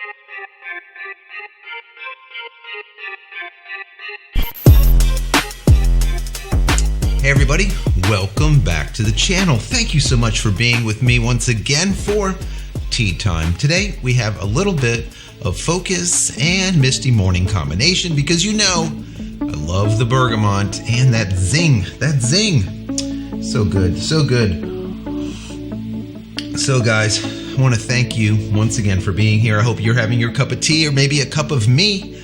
Hey everybody, welcome back to the channel. Thank you so much for being with me once again for tea time. Today we have a little bit of focus and misty morning combination because you know I love the bergamot and that zing. So good, so good. So guys, I want to thank you once again for being here. I hope you're having your cup of tea or maybe a cup of me,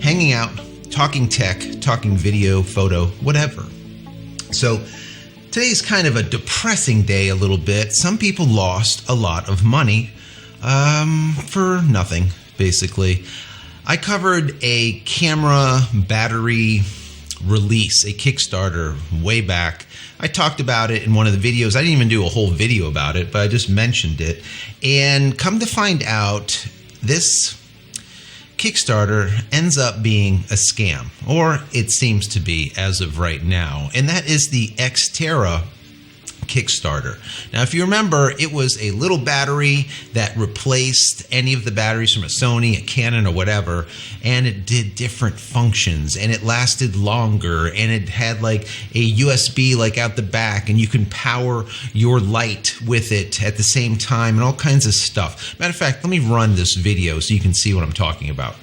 hanging out, talking tech, talking video, photo, whatever. So today's kind of a depressing day a little bit. Some people lost a lot of money for nothing, basically. I covered a camera battery release, a Kickstarter, way back. I talked about it in one of the videos. I didn't even do a whole video about it, but I just mentioned it. And come to find out, this Kickstarter ends up being a scam, or it seems to be as of right now, and that is the Xterra Kickstarter. Now, if you remember, it was a little battery that replaced any of the batteries from a Sony, a Canon, or whatever, and it did different functions, and it lasted longer, and it had like a USB like out the back, and you can power your light with it at the same time, and all kinds of stuff. Matter of fact, let me run this video so you can see what I'm talking about.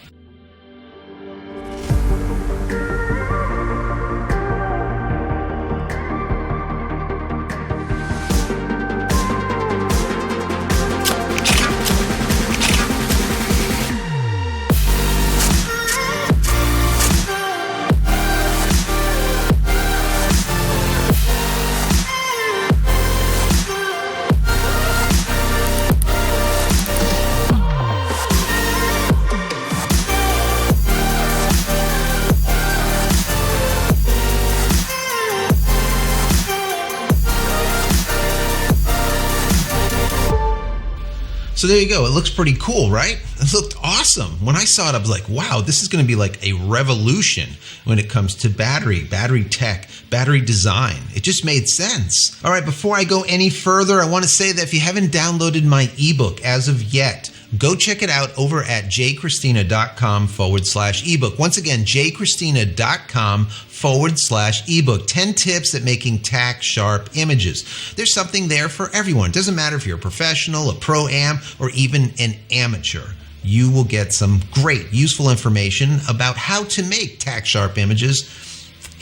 So there you go. It looks pretty cool, right? It looked awesome. When I saw it, I was like, wow, this is going to be like a revolution when it comes to battery tech, battery design. It just made sense. All right, before I go any further, I want to say that if you haven't downloaded my ebook as of yet, go check it out over at JCristina.com/ebook. Once again, JCristina.com/ebook. 10 tips at making tack sharp images. There's something there for everyone. It doesn't matter if you're a professional, a pro-am, or even an amateur. You will get some great, useful information about how to make tack sharp images.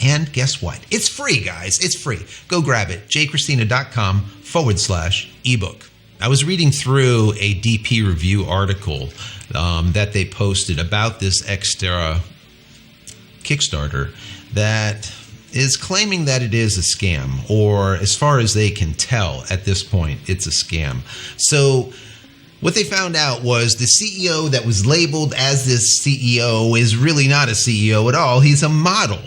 And guess what? It's free, guys. It's free. Go grab it. JCristina.com/ebook. I was reading through a DP review article that they posted about this Xterra Kickstarter that is claiming that it is a scam, or as far as they can tell at this point, it's a scam. So what they found out was the CEO that was labeled as this CEO is really not a CEO at all. He's a model.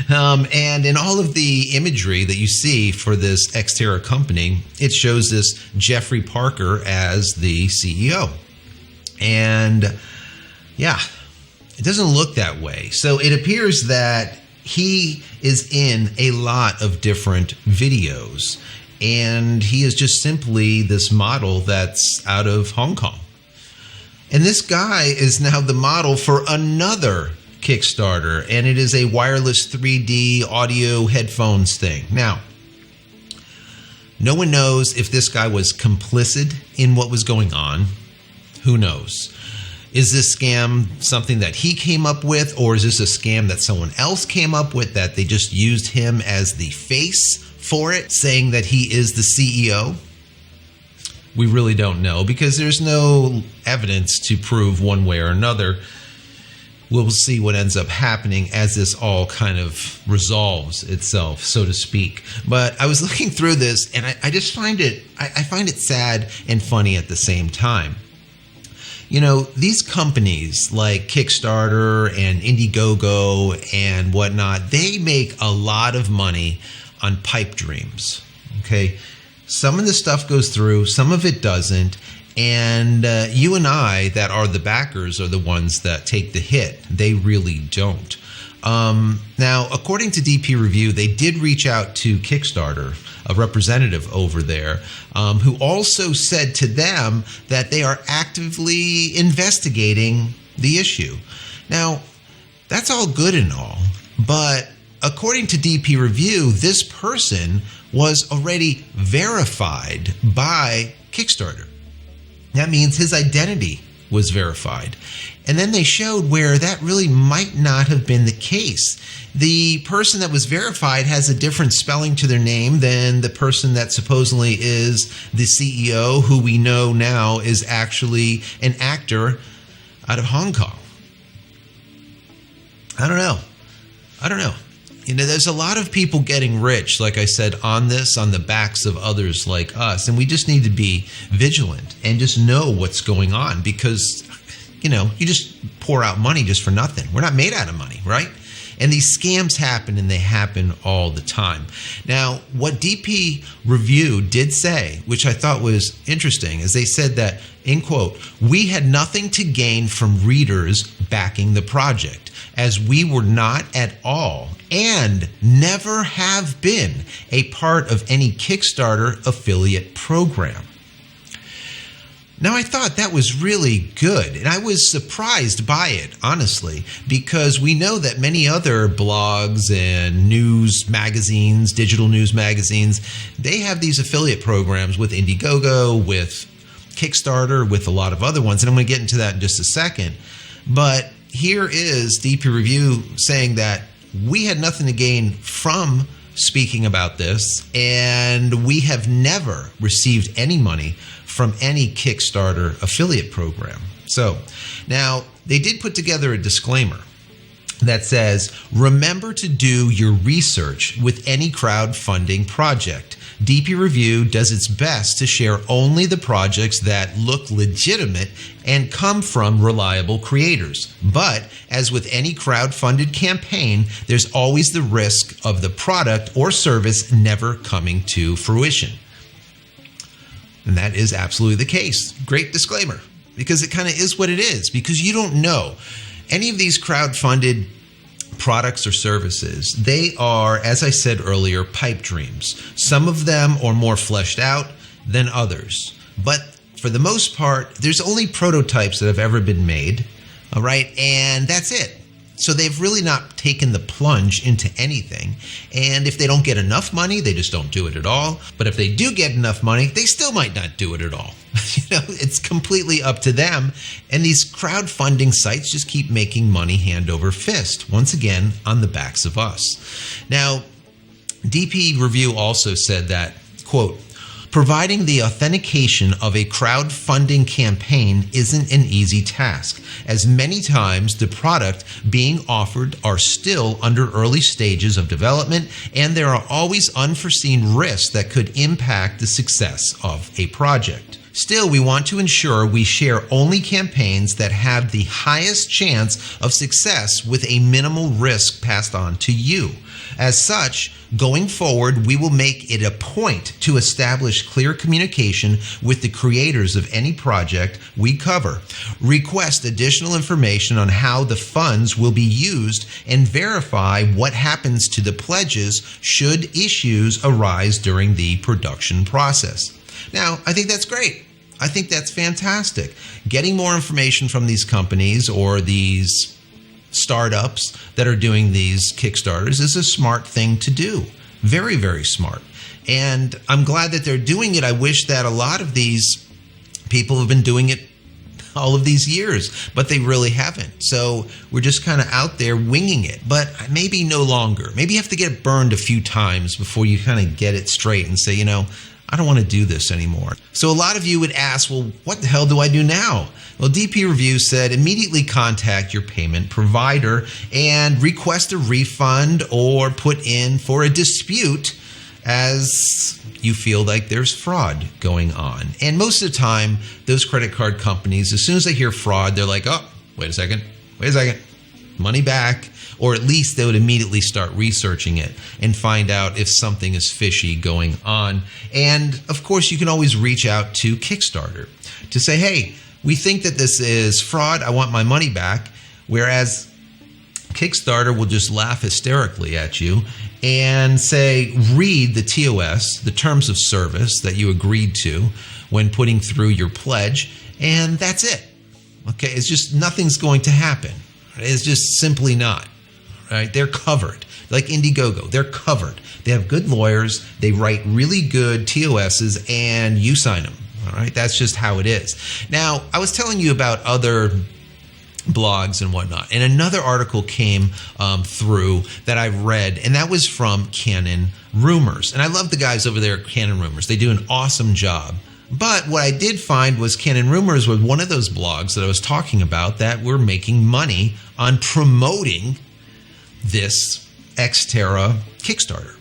And in all of the imagery that you see for this Xterra company, it shows this Jeffrey Parker as the CEO. And yeah, it doesn't look that way. So it appears that he is in a lot of different videos, and he is just simply this model that's out of Hong Kong. And this guy is now the model for another Kickstarter, and it is a wireless 3D audio headphones thing. Now, no one knows if this guy was complicit in what was going on. Who knows? Is this scam something that he came up with, or is this a scam that someone else came up with, that they just used him as the face for it, saying that he is the CEO? We really don't know, because there's no evidence to prove one way or another. We'll see what ends up happening as this all kind of resolves itself, so to speak. But I was looking through this, and I just find it, I find it sad and funny at the same time. You know, these companies like Kickstarter and Indiegogo and whatnot, they make a lot of money on pipe dreams, okay? Some of the stuff goes through, some of it doesn't. And you and I that are the backers are the ones that take the hit. They really don't. Now, according to DP Review, they did reach out to Kickstarter, a representative over there, who also said to them that they are actively investigating the issue. Now, that's all good and all, but according to DP Review, this person was already verified by Kickstarter. That means his identity was verified. And then they showed where that really might not have been the case. The person that was verified has a different spelling to their name than the person that supposedly is the CEO, who we know now is actually an actor out of Hong Kong. I don't know. You know, there's a lot of people getting rich, like I said, on the backs of others like us. And we just need to be vigilant and just know what's going on, because, you know, you just pour out money just for nothing. We're not made out of money, right? And these scams happen, and they happen all the time. Now, what DP Review did say, which I thought was interesting, is they said that, in quote, "We had nothing to gain from readers backing the project, as we were not at all and never have been a part of any Kickstarter affiliate program." Now, I thought that was really good, and I was surprised by it, honestly, because we know that many other blogs and news magazines, digital news magazines, they have these affiliate programs with Indiegogo, with Kickstarter, with a lot of other ones, and I'm going to get into that in just a second. But here is DP Review saying that we had nothing to gain from speaking about this, and we have never received any money from any Kickstarter affiliate program. So now they did put together a disclaimer that says, remember to do your research with any crowdfunding project. DP Review does its best to share only the projects that look legitimate and come from reliable creators. But as with any crowdfunded campaign, there's always the risk of the product or service never coming to fruition. And that is absolutely the case. Great disclaimer, because it kind of is what it is, because you don't know. Any of these crowdfunded products or services, they are, as I said earlier, pipe dreams. Some of them are more fleshed out than others. But for the most part, there's only prototypes that have ever been made, all right? And that's it. So they've really not taken the plunge into anything. And if they don't get enough money, they just don't do it at all. But if they do get enough money, they still might not do it at all. You know, it's completely up to them. And these crowdfunding sites just keep making money hand over fist, once again, on the backs of us. Now, DP Review also said that, quote, providing the authentication of a crowdfunding campaign isn't an easy task, as many times the product being offered are still under early stages of development, and there are always unforeseen risks that could impact the success of a project. Still, we want to ensure we share only campaigns that have the highest chance of success with a minimal risk passed on to you. As such, going forward, we will make it a point to establish clear communication with the creators of any project we cover, request additional information on how the funds will be used, and verify what happens to the pledges should issues arise during the production process. Now, I think that's great. I think that's fantastic. Getting more information from these companies or these startups that are doing these Kickstarters is a smart thing to do. Very, very smart. And I'm glad that they're doing it. I wish that a lot of these people have been doing it all of these years, but they really haven't. So we're just kind of out there winging it, but maybe no longer. Maybe you have to get burned a few times before you kind of get it straight and say, you know, I don't want to do this anymore. So a lot of you would ask, well, what the hell do I do now? Well, DP Review said immediately contact your payment provider and request a refund or put in for a dispute as you feel like there's fraud going on. And most of the time, those credit card companies, as soon as they hear fraud, they're like, oh, wait a second, money back. Or at least they would immediately start researching it and find out if something is fishy going on. And of course, you can always reach out to Kickstarter to say, hey, we think that this is fraud. I want my money back. Whereas Kickstarter will just laugh hysterically at you and say, read the TOS, the terms of service that you agreed to when putting through your pledge, and that's it. Okay, it's just nothing's going to happen. It's just simply not. Right? They're covered. Like Indiegogo, they're covered. They have good lawyers. They write really good TOSs, and you sign them. All right, that's just how it is. Now, I was telling you about other blogs and whatnot, and another article came through that I read, and that was from Canon Rumors. And I love the guys over there at Canon Rumors. They do an awesome job. But what I did find was Canon Rumors was one of those blogs that I was talking about that were making money on promoting this Xterra Kickstarter.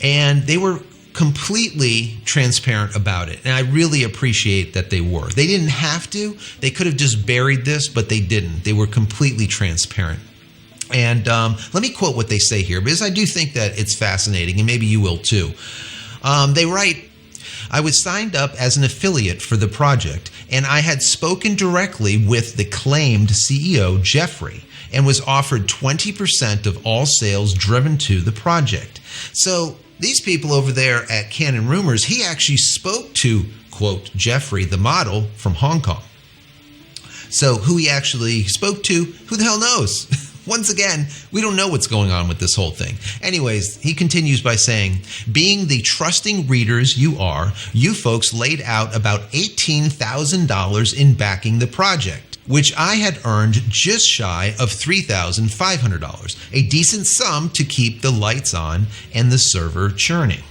And they were completely transparent about it. And I really appreciate that they were. They didn't have to. They could have just buried this, but they didn't. They were completely transparent. And let me quote what they say here, because I do think that it's fascinating, and maybe you will too. They write, I was signed up as an affiliate for the project, and I had spoken directly with the claimed CEO, Jeffrey, and was offered 20% of all sales driven to the project. So these people over there at Canon Rumors, he actually spoke to, quote, Jeffrey, the model from Hong Kong. So who he actually spoke to, who the hell knows? Once again, we don't know what's going on with this whole thing. Anyways, he continues by saying, being the trusting readers you are, you folks laid out about $18,000 in backing the project, which I had earned just shy of $3,500, a decent sum to keep the lights on and the server churning.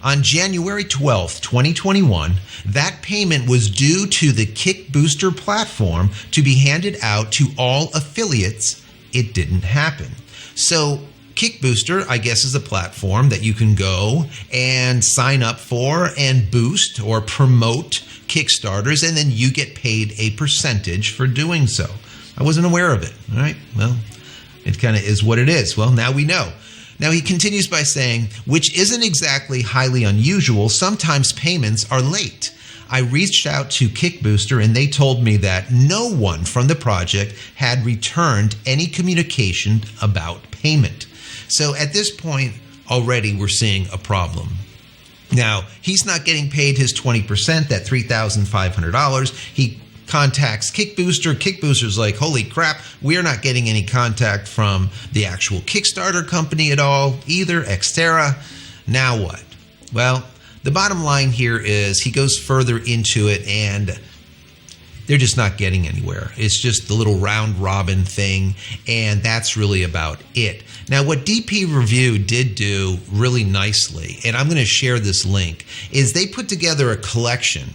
On January 12th, 2021, that payment was due to the Kickbooster platform to be handed out to all affiliates. It didn't happen. So Kickbooster, I guess, is a platform that you can go and sign up for and boost or promote Kickstarters, and then you get paid a percentage for doing so. I wasn't aware of it. All right. Well, it kind of is what it is. Well, now we know. Now he continues by saying, which isn't exactly highly unusual. Sometimes payments are late. I reached out to Kickbooster and they told me that no one from the project had returned any communication about payment. So at this point, already we're seeing a problem. Now, he's not getting paid his 20%, that $3,500. He contacts Kickbooster. Kickbooster's like, holy crap, we're not getting any contact from the actual Kickstarter company at all, either, Xterra. Now what? Well, the bottom line here is he goes further into it and they're just not getting anywhere. It's just the little round robin thing, and that's really about it. Now, what DP Review did do really nicely, and I'm going to share this link, is they put together a collection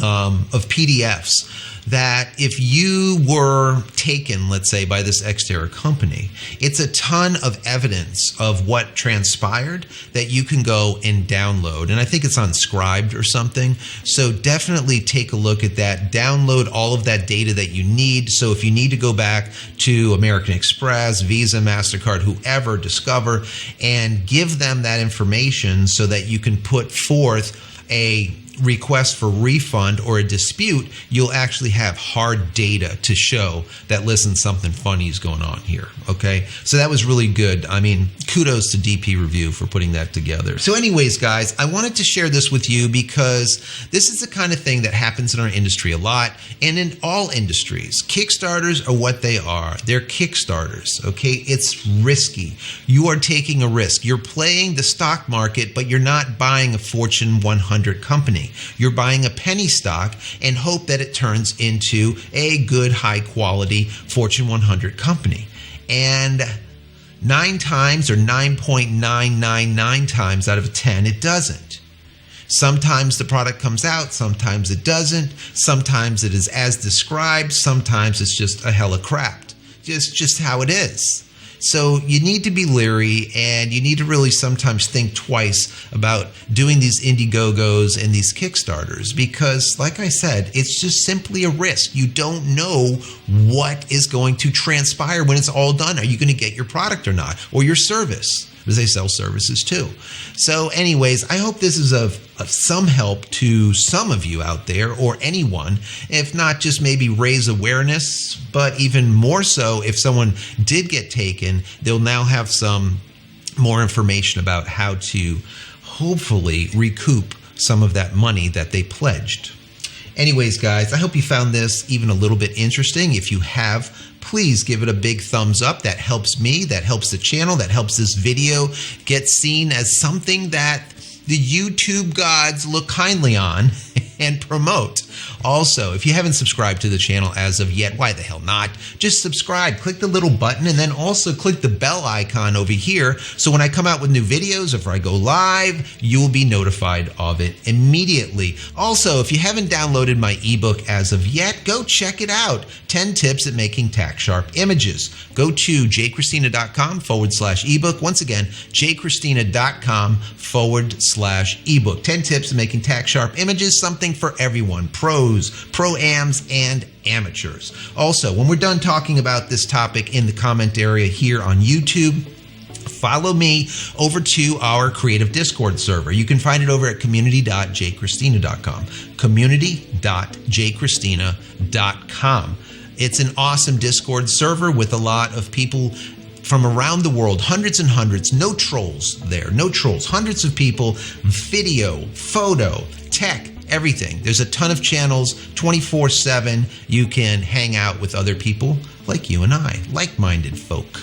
of PDFs that if you were taken, let's say, by this Xterra company, it's a ton of evidence of what transpired that you can go and download. And I think it's on Scribed or something. So definitely take a look at that. Download all of that data that you need. So if you need to go back to American Express, Visa, MasterCard, whoever, Discover, and give them that information so that you can put forth a request for refund or a dispute, you'll actually have hard data to show that, listen, something funny is going on here. Okay, so that was really good. I mean, kudos to DP Review for putting that together. So anyways, guys, I wanted to share this with you because this is the kind of thing that happens in our industry a lot, and in all industries. Kickstarters are what they are. They're Kickstarters, okay? It's risky. You are taking a risk. You're playing the stock market, but you're not buying a Fortune 100 company. You're buying a penny stock and hope that it turns into a good, high quality Fortune 100 company. And 9 times or 9.999 times out of 10, it doesn't. Sometimes the product comes out, sometimes it doesn't. Sometimes it is as described, sometimes it's just a hell of crap. Just how it is. So you need to be leery, and you need to really sometimes think twice about doing these Indiegogos and these Kickstarters because, like I said, it's just simply a risk. You don't know what is going to transpire when it's all done. Are you going to get your product or not, or your service? because they sell services too. So anyways, I hope this is of some help to some of you out there, or anyone, if not just maybe raise awareness, but even more so, if someone did get taken, they'll now have some more information about how to hopefully recoup some of that money that they pledged. Anyways, guys, I hope you found this even a little bit interesting. If you have, please give it a big thumbs up. That helps me, that helps the channel, that helps this video get seen as something that the YouTube gods look kindly on and promote. Also, if you haven't subscribed to the channel as of yet, why the hell not? Just subscribe, click the little button, and then also click the bell icon over here, so when I come out with new videos, if I go live, you will be notified of it immediately. Also, if you haven't downloaded my ebook as of yet, go check it out. 10 tips at making tax sharp images. Go to JCristina.com/ebook. Once again, JCristina.com/ebook. 10 tips at making tax sharp images, something for everyone. Pros, pro-ams, and amateurs. Also, when we're done talking about this topic in the comment area here on YouTube, follow me over to our creative Discord server. You can find it over at community.jcristina.com. community.jcristina.com. It's an awesome Discord server with a lot of people from around the world, hundreds and hundreds, no trolls there, no trolls, hundreds of people, video, photo, tech, everything. There's a ton of channels, 24/7. You can hang out with other people like you and I, like-minded folk,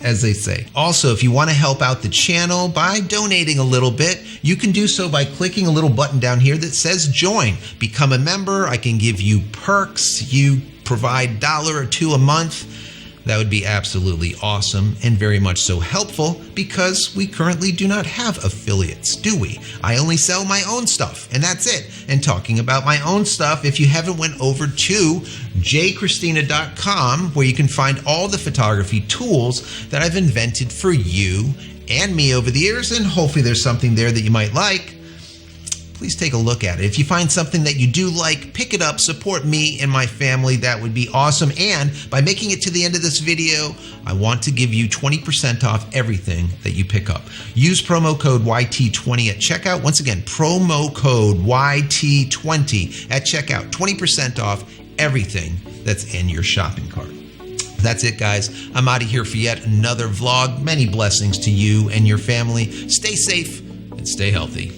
as they say. Also, if you want to help out the channel by donating a little bit, you can do so by clicking a little button down here that says join. Become a member. I can give you perks. You provide $1 or $2 a month. That would be absolutely awesome and very much so helpful, because we currently do not have affiliates, do we? I only sell my own stuff, and that's it. And talking about my own stuff, if you haven't went over to JCristina.com, where you can find all the photography tools that I've invented for you and me over the years, and hopefully there's something there that you might like, please take a look at it. If you find something that you do like, pick it up, support me and my family. That would be awesome. And by making it to the end of this video, I want to give you 20% off everything that you pick up. Use promo code YT20 at checkout. Once again, promo code YT20 at checkout. 20% off everything that's in your shopping cart. That's it, guys. I'm out of here for yet another vlog. Many blessings to you and your family. Stay safe and stay healthy.